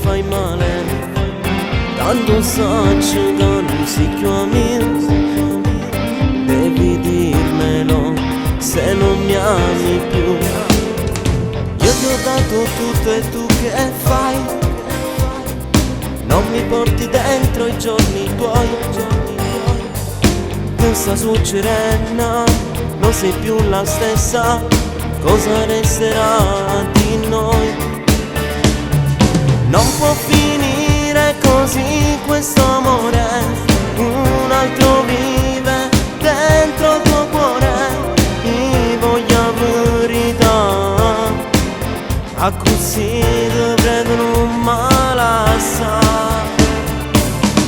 fai male, tanto saccio che non si chiami. Devi dirmelo se non mi ami più. Io ti ho dato tutto e tu che fai? Non mi porti dentro i giorni tuoi. Non sta succedendo, non sei più la stessa. Cosa resterà di noi? Non può finire così questo amore. Un altro vive dentro il tuo cuore. Io voglio la verità, a così dovrei non malassa.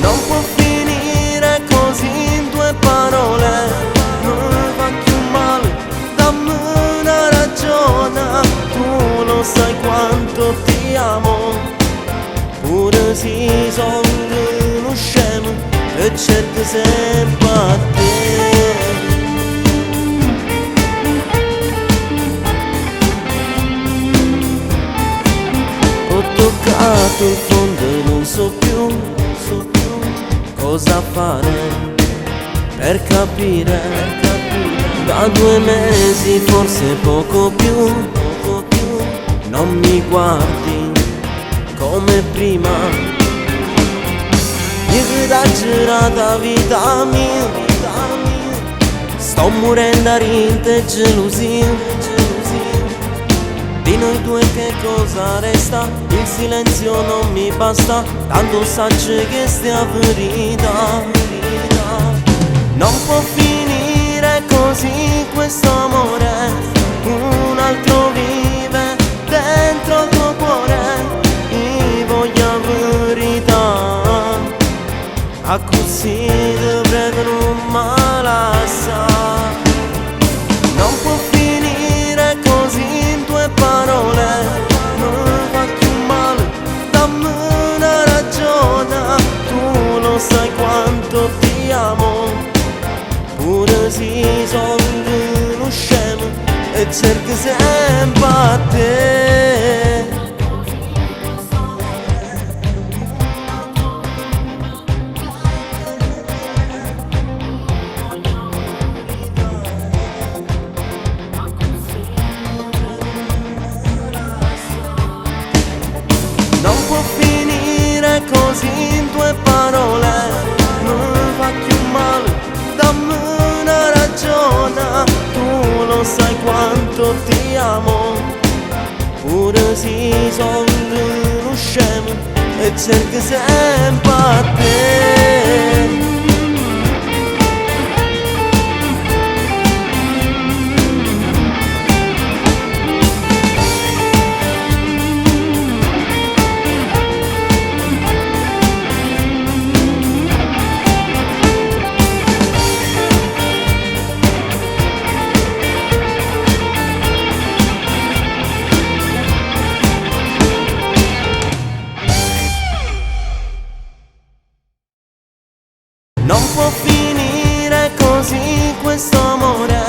Non può finire così in due parole. Non fa più male, dammi una ragione. Tu lo sai quanto ti amo, pure se sono uno scemo e cerco sempre a te. Ho toccato il fondo e non so più cosa fare per capire. Da 2 mesi, forse poco più, non mi guardi come prima. Io da girata vita mia, sto morendo a rinte gelosia. Di noi due che cosa resta? Il silenzio non mi basta, tanto saccio che stia verità. Non può finire così questo amore. Un altro vive dentro il tuo cuore. Io voglio la verità, a così dovrei non malassa. Non può finire così in due parole. Non fa più male, dammi una ragione. Tu lo sai quanto ti amo, pure se sono uno scemo e cerco sempre a te. Non può finire così in due parole. Non fa più male, dammi una ragione. Tu lo sai quanto ti amo, pure se sono uno scemo e cerco sempre a te. Non può finire così questo amore.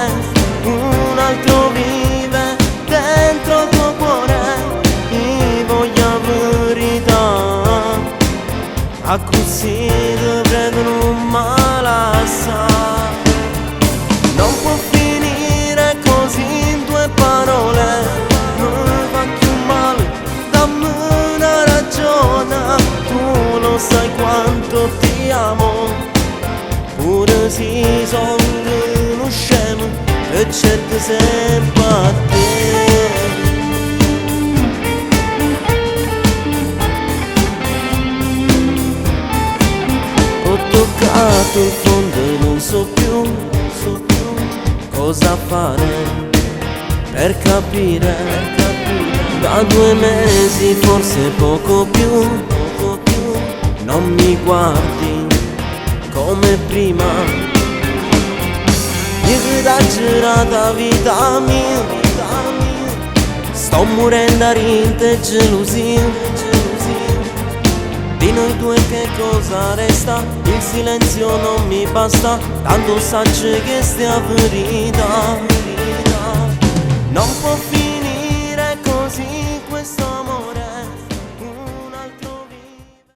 Un altro vive dentro il tuo cuore. Io voglio la verità, a così dovrei non malassa. Non può finire così in due parole. Non fa più male, dammi una ragione. Tu lo sai quanto ti amo, pure se sono uno scemo e cerco sempre a te. Ho toccato il fondo e non so più cosa fare per capire. Da 2 mesi, forse poco più, non mi guardi come prima. Io da girata vita mia, sto morendo a rinte gelosia. Di noi due che cosa resta? Il silenzio non mi basta, tanto saccio che stia verità.